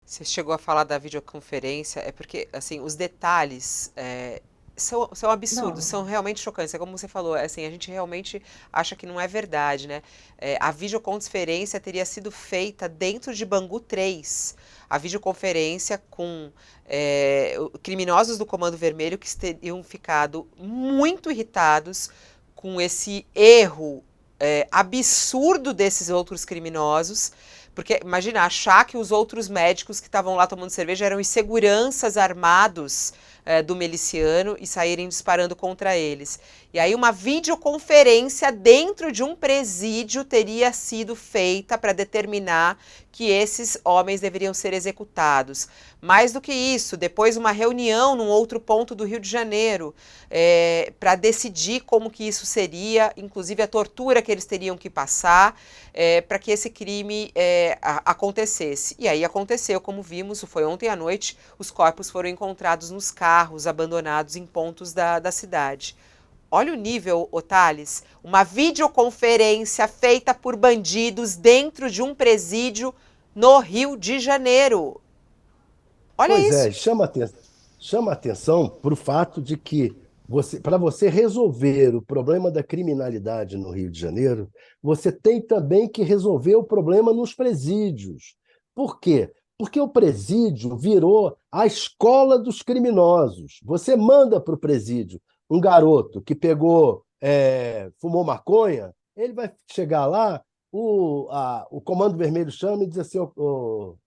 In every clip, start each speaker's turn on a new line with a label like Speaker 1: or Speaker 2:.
Speaker 1: Você chegou a falar da videoconferência, é porque, assim, os detalhes são absurdos,
Speaker 2: Não,
Speaker 1: são realmente chocantes. É como você falou, assim, a gente realmente acha que não é verdade, né? A videoconferência teria sido feita dentro de Bangu 3. A videoconferência com criminosos do Comando Vermelho que teriam ficado muito irritados com esse erro absurdo desses outros criminosos. Porque, imagina, achar que os outros médicos que estavam lá tomando cerveja eram os seguranças armados do miliciano e saírem disparando contra eles. E aí uma videoconferência dentro de um presídio teria sido feita para determinar que esses homens deveriam ser executados. Mais do que isso, depois uma reunião num outro ponto do Rio de Janeiro para decidir como que isso seria, inclusive a tortura que eles teriam que passar para que esse crime acontecesse. E aí aconteceu, como vimos, foi ontem à noite, os corpos foram encontrados nos carros abandonados em pontos da cidade. Olha o nível, Otales, uma videoconferência feita por bandidos dentro de um presídio no Rio de Janeiro. Olha
Speaker 2: pois
Speaker 1: isso.
Speaker 2: é, chama atenção para o fato de que para você resolver o problema da criminalidade no Rio de Janeiro, você tem também que resolver o problema nos presídios. Por quê? Porque o presídio virou a escola dos criminosos. Você manda para o presídio um garoto que fumou maconha, ele vai chegar lá, o Comando Vermelho chama e diz assim: ô,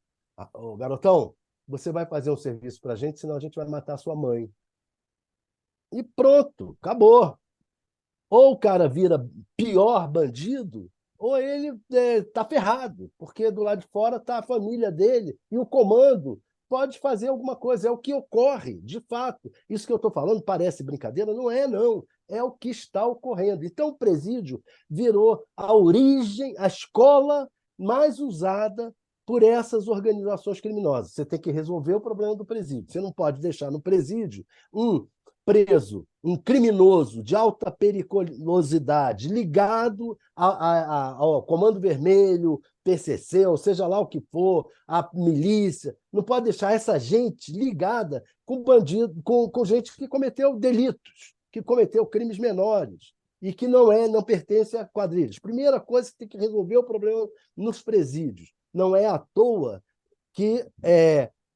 Speaker 2: garotão, você vai fazer um serviço para a gente, senão a gente vai matar a sua mãe. E pronto, acabou. Ou o cara vira pior bandido, ou ele tá ferrado, porque do lado de fora está a família dele e o comando pode fazer alguma coisa. É o que ocorre, de fato. Isso que eu estou falando parece brincadeira, não é, não. É o que está ocorrendo. Então, o presídio virou a origem, a escola mais usada por essas organizações criminosas. Você tem que resolver o problema do presídio. Você não pode deixar no presídio um preso, um criminoso de alta periculosidade, ligado ao Comando Vermelho, PCC, ou seja lá o que for, a milícia, não pode deixar essa gente ligada com bandido, com gente que cometeu delitos, que cometeu crimes menores e que não pertence a quadrilhas. Primeira coisa, você tem que resolver o problema nos presídios. Não é à toa que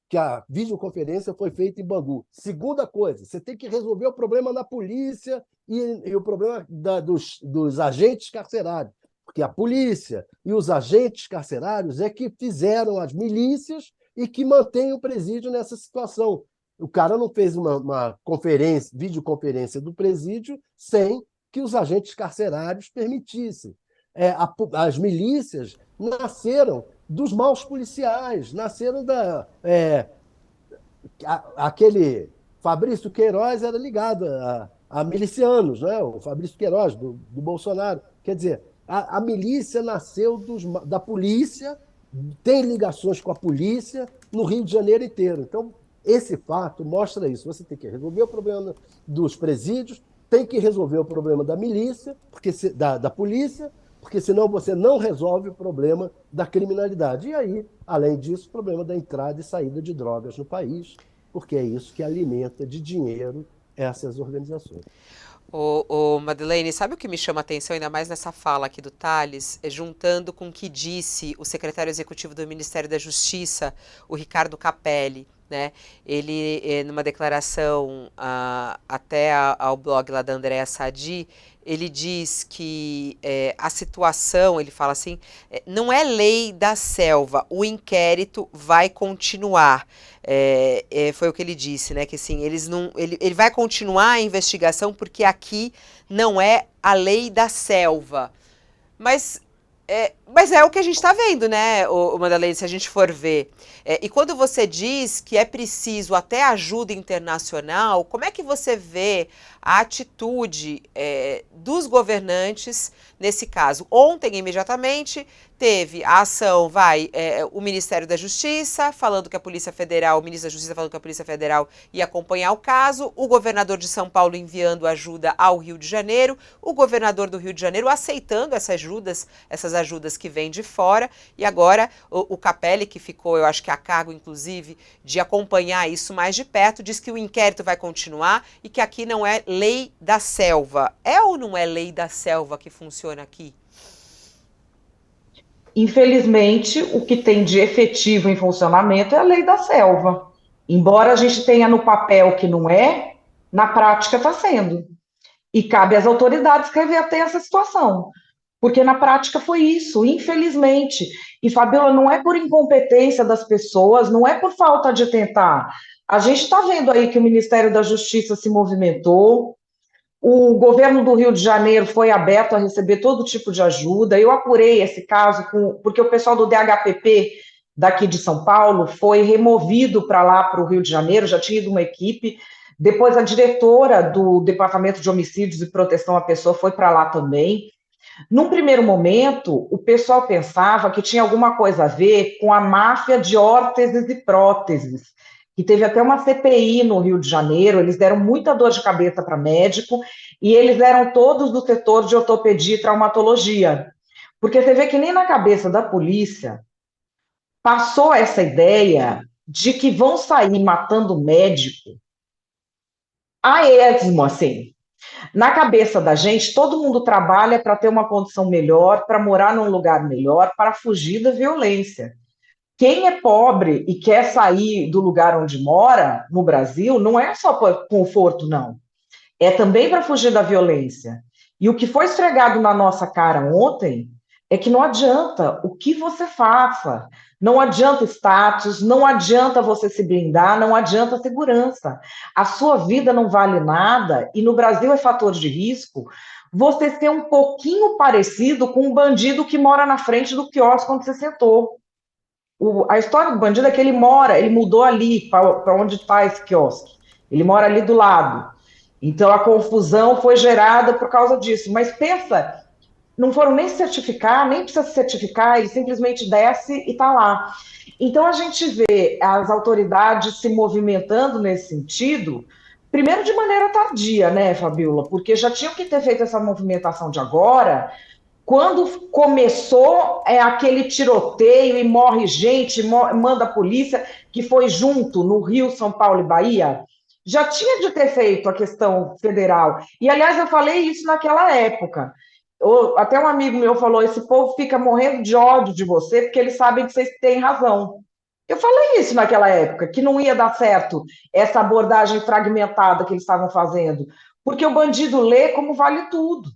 Speaker 2: que a videoconferência foi feita em Bangu. Segunda coisa, você tem que resolver o problema na polícia e o problema dos agentes carcerários, porque a polícia e os agentes carcerários é que fizeram as milícias e que mantêm o presídio nessa situação. O cara não fez uma conferência, videoconferência do presídio sem que os agentes carcerários permitissem. As milícias nasceram dos maus policiais, nasceram aquele Fabrício Queiroz era ligado a milicianos, né? O Fabrício Queiroz, do Bolsonaro. Quer dizer, a milícia nasceu da polícia, tem ligações com a polícia no Rio de Janeiro inteiro. Então, esse fato mostra isso. Você tem que resolver o problema dos presídios, tem que resolver o problema da milícia, da polícia, porque senão você não resolve o problema da criminalidade. E aí, além disso, o problema da entrada e saída de drogas no país, porque é isso que alimenta de dinheiro essas organizações.
Speaker 1: Madeleine, sabe o que me chama a atenção, ainda mais nessa fala aqui do Tales, juntando com o que disse o secretário executivo do Ministério da Justiça, o Ricardo Capelli, né? Ele, numa declaração até ao blog lá da Andréa Sadi, ele diz que a situação, ele fala assim, não é lei da selva, o inquérito vai continuar. Foi o que ele disse, né? Que assim, ele vai continuar a investigação porque aqui não é a lei da selva. Mas mas é o que a gente está vendo, né, o Madalena, se a gente for ver. E quando você diz que é preciso até ajuda internacional, como é que você vê a atitude dos governantes nesse caso? Ontem, imediatamente, teve a ação, o Ministério da Justiça falando que a Polícia Federal, o ministro da Justiça falando que a Polícia Federal ia acompanhar o caso, o governador de São Paulo enviando ajuda ao Rio de Janeiro, o governador do Rio de Janeiro aceitando essas ajudas pessoas que vêm de fora, e agora o Capelli, que ficou, eu acho que a cargo, inclusive, de acompanhar isso mais de perto, diz que o inquérito vai continuar e que aqui não é lei da selva. É ou não é lei da selva que funciona aqui?
Speaker 3: Infelizmente, o que tem de efetivo em funcionamento é a lei da selva. Embora a gente tenha no papel que não é, na prática está sendo. E cabe às autoridades reverter essa situação. Porque na prática foi isso, infelizmente. E, Fabiola, não é por incompetência das pessoas, não é por falta de tentar. A gente está vendo aí que o Ministério da Justiça se movimentou, o governo do Rio de Janeiro foi aberto a receber todo tipo de ajuda. Eu apurei esse caso porque o pessoal do DHPP daqui de São Paulo foi removido para lá, para o Rio de Janeiro, já tinha ido uma equipe. Depois a diretora do Departamento de Homicídios e Proteção à Pessoa foi para lá também. Num primeiro momento, o pessoal pensava que tinha alguma coisa a ver com a máfia de órteses e próteses, que teve até uma CPI no Rio de Janeiro, eles deram muita dor de cabeça para médico, e eles eram todos do setor de ortopedia e traumatologia. Porque você vê que nem na cabeça da polícia passou essa ideia de que vão sair matando médico a esmo, assim. Na cabeça da gente, todo mundo trabalha para ter uma condição melhor, para morar num lugar melhor, para fugir da violência. Quem é pobre e quer sair do lugar onde mora, no Brasil, não é só por conforto, não. É também para fugir da violência. E o que foi esfregado na nossa cara ontem é que não adianta o que você faça. Não adianta status, não adianta você se blindar, não adianta segurança. A sua vida não vale nada, e no Brasil é fator de risco você ser um pouquinho parecido com um bandido que mora na frente do quiosque onde você sentou. A história do bandido é que ele mudou ali para onde está esse quiosque. Ele mora ali do lado. Então a confusão foi gerada por causa disso. Mas pensa, não foram nem se certificar, nem precisa se certificar, ele simplesmente desce e está lá. Então a gente vê as autoridades se movimentando nesse sentido, primeiro de maneira tardia, né, Fabiola? Porque já tinham que ter feito essa movimentação de agora, quando começou aquele tiroteio e morre gente, manda a polícia, que foi junto no Rio, São Paulo e Bahia, já tinha de ter feito a questão federal. E, aliás, eu falei isso naquela época. Até um amigo meu falou, esse povo fica morrendo de ódio de você, porque eles sabem que vocês têm razão. Eu falei isso naquela época, que não ia dar certo essa abordagem fragmentada que eles estavam fazendo, porque o bandido lê como vale tudo.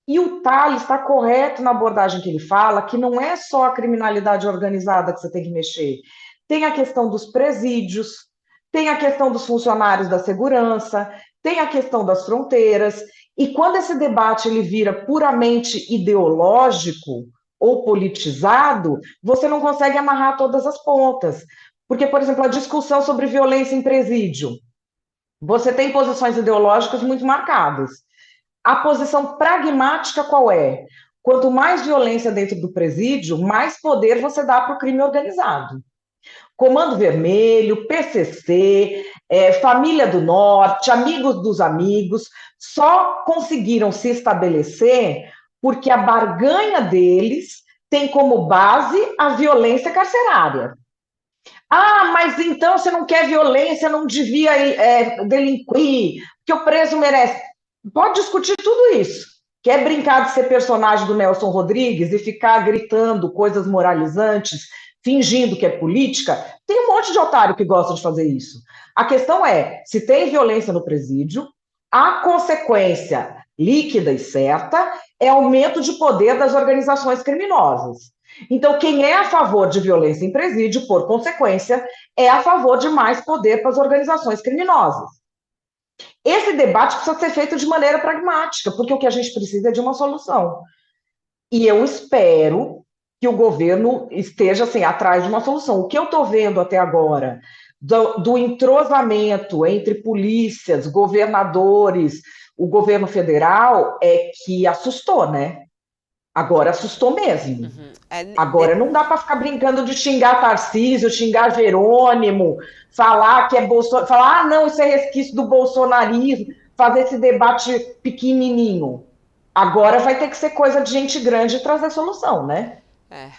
Speaker 3: E o Tales está correto na abordagem que ele fala, que não é só a criminalidade organizada que você tem que mexer. Tem a questão dos presídios, tem a questão dos funcionários da segurança, tem a questão das fronteiras. E quando esse debate ele vira puramente ideológico ou politizado, você não consegue amarrar todas as pontas. Porque, por exemplo, a discussão sobre violência em presídio, você tem posições ideológicas muito marcadas. A posição pragmática qual é? Quanto mais violência dentro do presídio, mais poder você dá para o crime organizado. Comando Vermelho, PCC, Família do Norte, Amigos dos Amigos, só conseguiram se estabelecer porque a barganha deles tem como base a violência carcerária. Ah, mas então você não quer violência, não devia delinquir, porque o preso merece. Pode discutir tudo isso. Quer brincar de ser personagem do Nelson Rodrigues e ficar gritando coisas moralizantes, fingindo que é política? Tem um monte de otário que gosta de fazer isso. A questão é, se tem violência no presídio, a consequência líquida e certa é aumento de poder das organizações criminosas. Então, quem é a favor de violência em presídio, por consequência, é a favor de mais poder para as organizações criminosas. Esse debate precisa ser feito de maneira pragmática, porque o que a gente precisa é de uma solução. E eu espero que o governo esteja assim, atrás de uma solução. O que eu estou vendo até agora do entrosamento entre polícias, governadores, o governo federal, é que assustou, né? Agora assustou mesmo.
Speaker 1: Uhum.
Speaker 3: Agora não dá para ficar brincando de xingar Tarcísio, xingar Jerônimo, falar que é Bolsonaro, falar, não, isso é resquício do bolsonarismo, fazer esse debate pequenininho. Agora vai ter que ser coisa de gente grande e trazer solução, né?
Speaker 1: É.